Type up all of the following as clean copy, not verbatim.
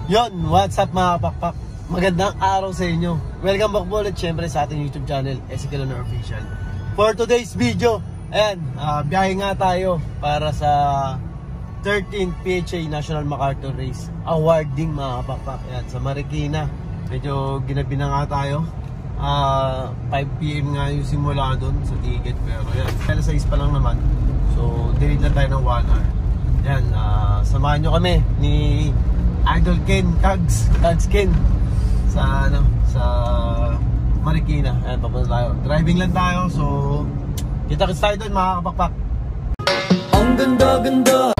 Yon, what's up mga kapakpak? Magandang araw sa inyo. Welcome back po ulit syempre sa ating YouTube channel, Ezekiel Honor Official. For today's video, ayan, biyahe nga tayo para sa 13th PHA National MacArthur Race Awarding mga kapakpak. Ayan, sa Marikina. Medyo ginabi na nga tayo. 5 PM nga yung simula doon sa ticket. Pero ayan, alas 6 pa lang naman. So, delayed na tayo ng 1 hour. Ayan, samahan nyo kami ni Idol Ken, Kags Ken sa Marikina. Ayan, papunta tayo. Driving lang tayo, so kita-kits tayo doon mga kapakpak. Ang ganda-ganda.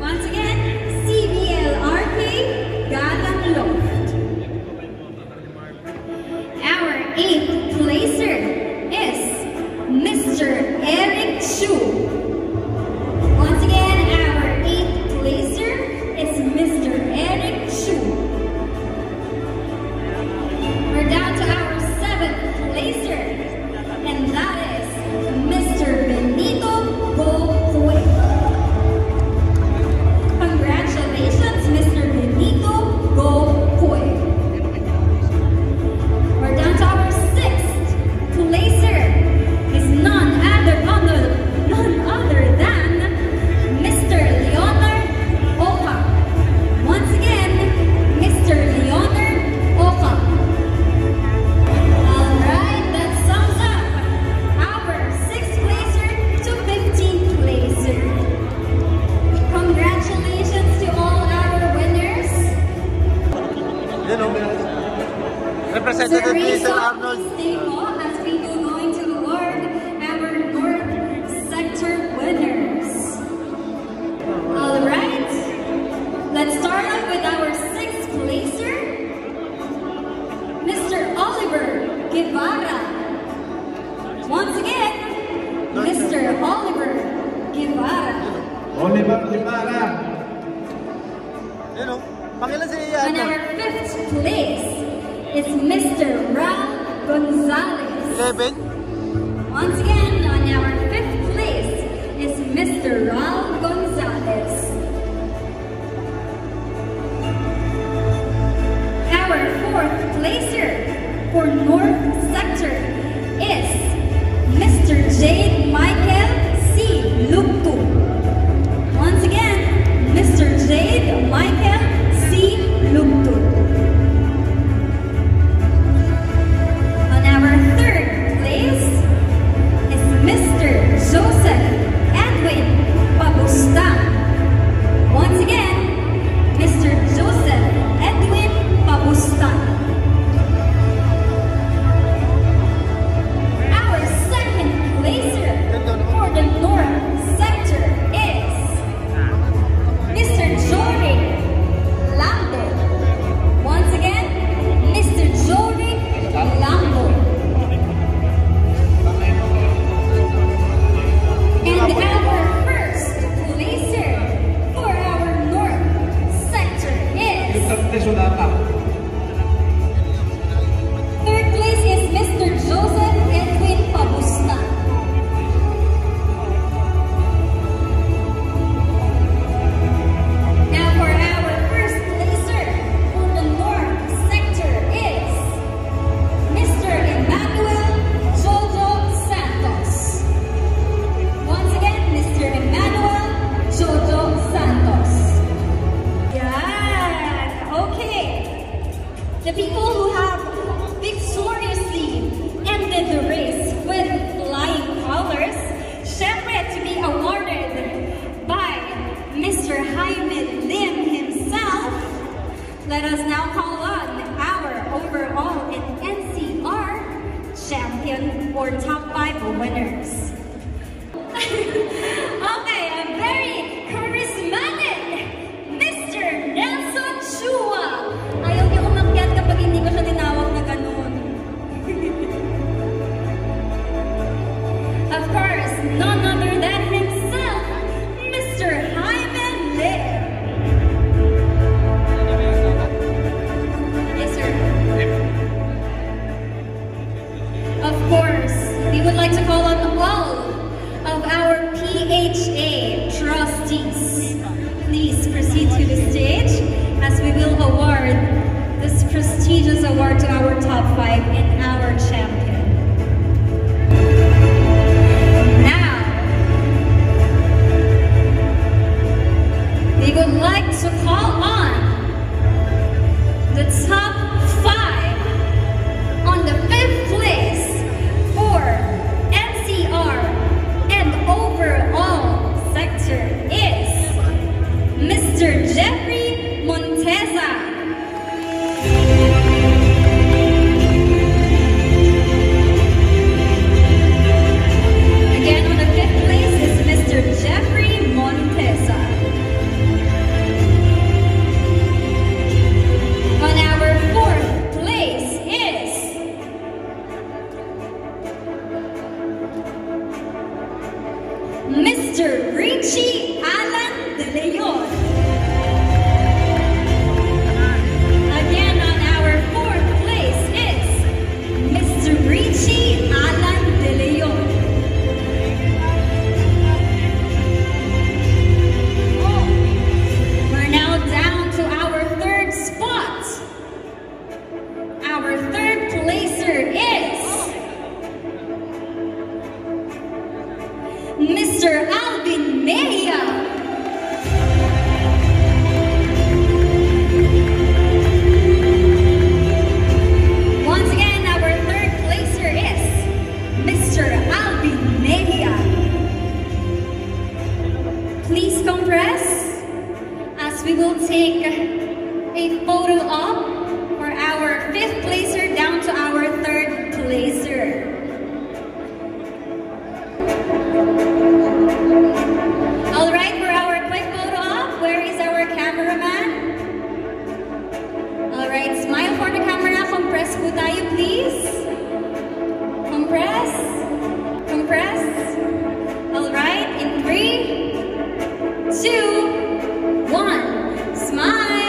Once again, CBL Arcade, Galang Loft. Our 8th placer is Mr. Eric Chu. Once again, our 8th placer is Mr. Eric Chu. We're down to our 7th placer, and that is Mr. Benito Go. Congratulations, Mr. Benito Go Coy. We're down to our 6th placer. Is none other Kevin? Once again, on our 5th place is Mr. Raul Gonzalez. Our 4th placer for North Sector is Mr. Jade Michael C. Luktu. Once again, Mr. Jade Michael C. Luktu. On our 3rd place is Mr. Joseph Edwin Pabustan. Once again, Mr. Joseph Edwin Pabustan. Our 2nd placer for the North Sector is Mr. Jory Lambo. Once again, Mr. Jory Lambo. And our 1st placer for our North Sector is 3rd place is Mr. Joseph Edwin Pabustan. Now for our 1st placer for the North Sector is Mr. Emmanuel Jojo Santos. Once again, Mr. Emmanuel Jojo Santos. Yeah, okay. The people who have victoriously ended the race with flying colors, syempre to be awarded by Mr. Jaime Lim himself. Let us now call on our overall and NCR champion or top 5 winners. Okay, a very charismatic Mr. Nelson Chua. Ayaw niya umakyat kapag hindi ko siya tinawag na ganun. Of course, none other than himself, Mr. Jaime Lim. Yes, sir. Of course, we would like to call on all of our PHA trustees. Please proceed to the stage as we will award this prestigious award to our top 5 and our champion. Now, we would like to call on the top 5 on the 5th place for NCR and overall sector is Mr. Jeffrey Monteza. Again, on the 5th place is Mr. Jeffrey Monteza. On our 4th place is Mr. Richie Alan De Leon. Again, on our 4th place is Mr. Richie Alan De Leon. We're now down to our 3rd spot. Our 3rd placer is Mr. Alvin Mejia. Once again, our 3rd placer is Mr. Alvin Mejia. Please compress as we will take a photo op for our 5th placer down to our 3rd placer. Alright, for our quick photo op, where is our cameraman? Alright, smile for the camera. Compress po tayo, please. Compress. Compress. Alright, in 3, 2, 1. Smile.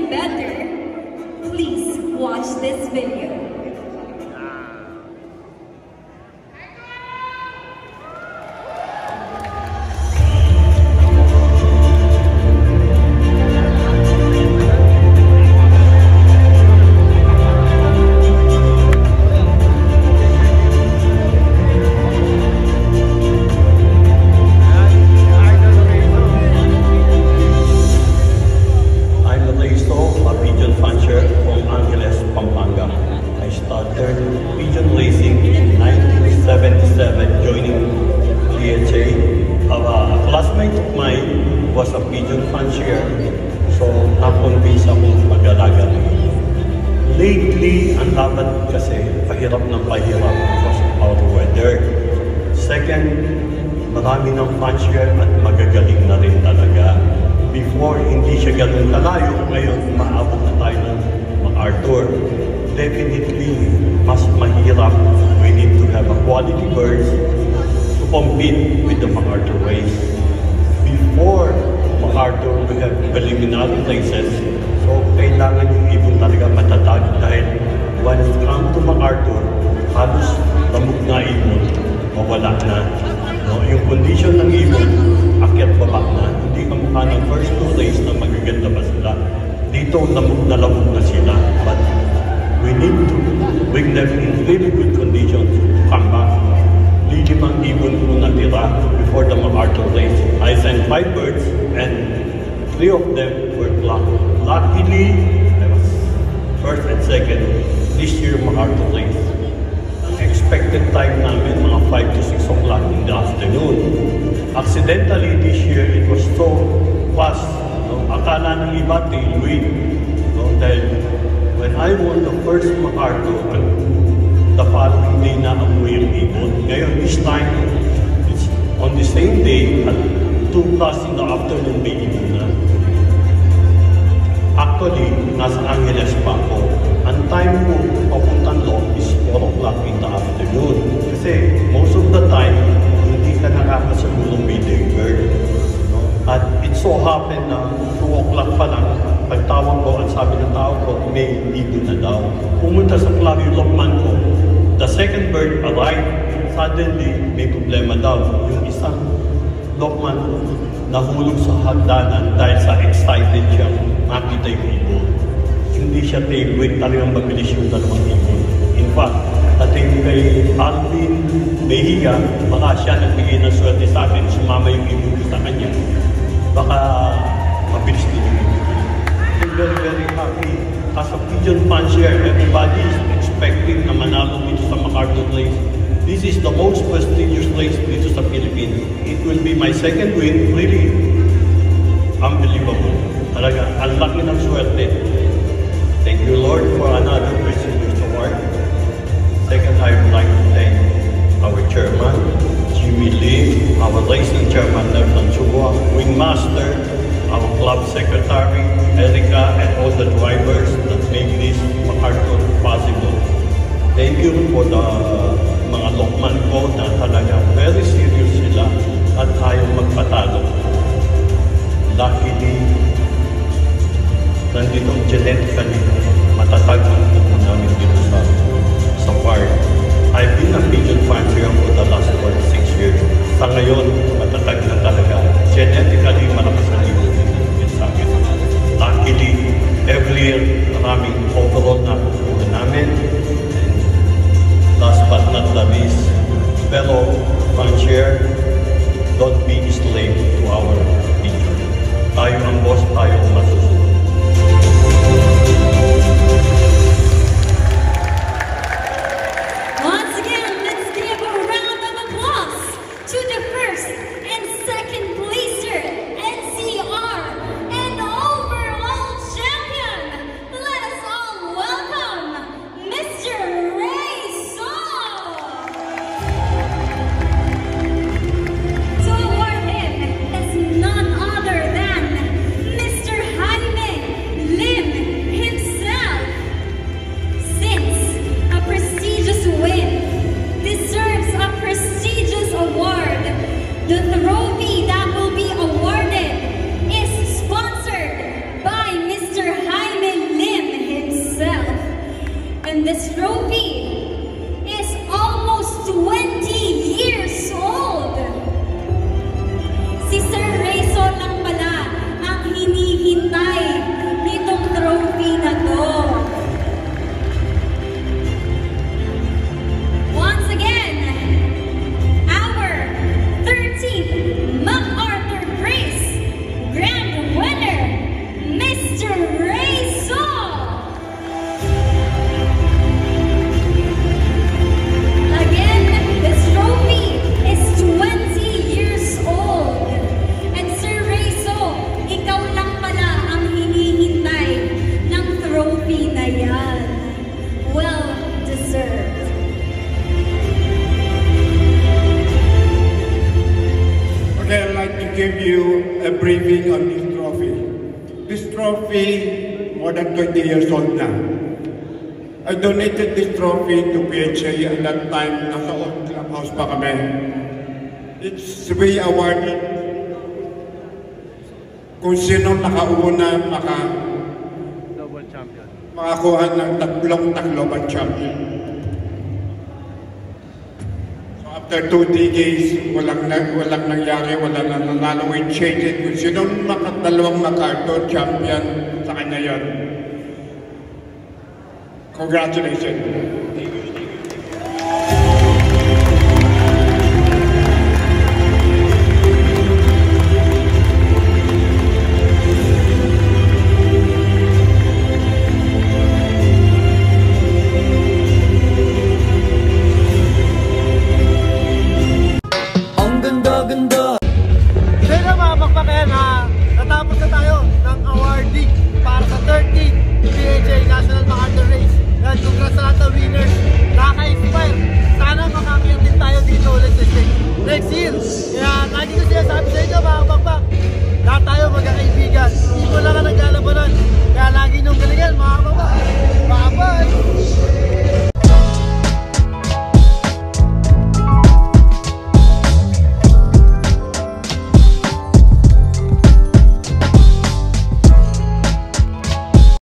even better. Please watch this video. Was a pigeon fancier, so na-convince ako mag-alaga. Lately, ang laban kasi pahirap ng pahirap because of our weather. Second, marami ng fancier at magagaling na rin talaga. Before, hindi siya ganun kalayo, ngayon maabot na tayo ng MacArthur. Definitely, mas mahirap. We need to have a quality birds to compete with the MacArthur race. Before MacArthur, we have preliminary races, so kailangan yung ibon talaga matatag dahil when it comes to MacArthur, halos lamog na ibon, mawala na. No? Yung condition ng ibon, akyat baba na, hindi kamukha ng first two race na magaganda pa sila. Dito, lamog na sila, but we need to bring them in really good conditions to come back. Limang ibon ko natira before the MacArthur race. I sent 5 birds and 3 of them were clocked. Luckily, I was first and second this year MacArthur race. Ang expected time namin mga 5 to 6 o'clock in the afternoon. Accidentally this year it was so fast. No? Akala ng iba tailwind. No? Dahil when I won the first MacArthur, the following day na amoy yung ibon. Ngayon, this time, it's on the same day at 2 plus in the afternoon may ibon na. Actually, nasa Angeles pa ako. Ang time ko papuntang doon is 4 o'clock in the afternoon. Kasi most of the time, hindi ka nakakasigurong may deliver. No? At it so happened na 2 o'clock pa lang, pagtawag ko, ang sabi ng tao ko, may ibon na daw. Pumunta sa club yung lokman ko. The second bird arrived. Suddenly, may problema daw. Yung isang lokman nahulog sa hagdanan dahil sa excited siya. Nakita yung ibon. Hindi siya tailwind. Talagang mabilis yung dalawang ibon. In fact, ating kay Alvin Mejia, baka siya nagbigay ng swerte sa akin. Sumama yung ibon sa kanya. Baka mabilis din yung ibon. I'm very, very happy. As a pigeon fancier, everybody is expecting na manalo dito sa MacArthur race. This is the most prestigious race dito sa Philippines. It will be my second win. Really unbelievable. Talaga, ang laki ng swerte. Thank you, Lord, for another prestigious award. Second, I would like to thank our chairman, Jimmy Lee, our racing chairman, Nelson Chua, wingmaster, our club secretary, Erica, and all the drivers that make this MacArthur possible. Thank you for the mga lokman ko na talaga very serious sila at ayaw magpatalo. Luckily, nandito genetically matatag ang pupo namin dito sa park. I've been a pigeon fancier for the last 46 years. Sa ngayon, matatag na talaga. Genetically, malakas ang ibon din sa akin. Luckily, every year, maraming overall na pupunta namin. And last but not the least, fellow fancier, don't be a slave to our pigeon. Tayo ang boss, tayo ang masusunod. NCR and overall champion. Let us all welcome this trophy is almost 20 years old. Si Sir Rayso lang pala ang hinihintay nitong trophy na to. Once again, our 13th MacArthur Grace Grand Winner, Mr. Rayso! Again, this trophy is 20 years old. And Sir Rayso, ikaw lang pala ang hinihintay ng trophy na yan. Well deserved. Okay, I'd like to give you a briefing on this trophy. This trophy, more than 20 years old now. I donated this trophy to PHA at that time, nasa old clubhouse pa kami. It's we awarded kung sino nakauna Double champion. makakuha ng tatlong champion. After 2 decades, walang nangyari, walang nanalo. We changed it. Kung sinong dalawang MacArthur champion, sa kanya yun. Congratulations.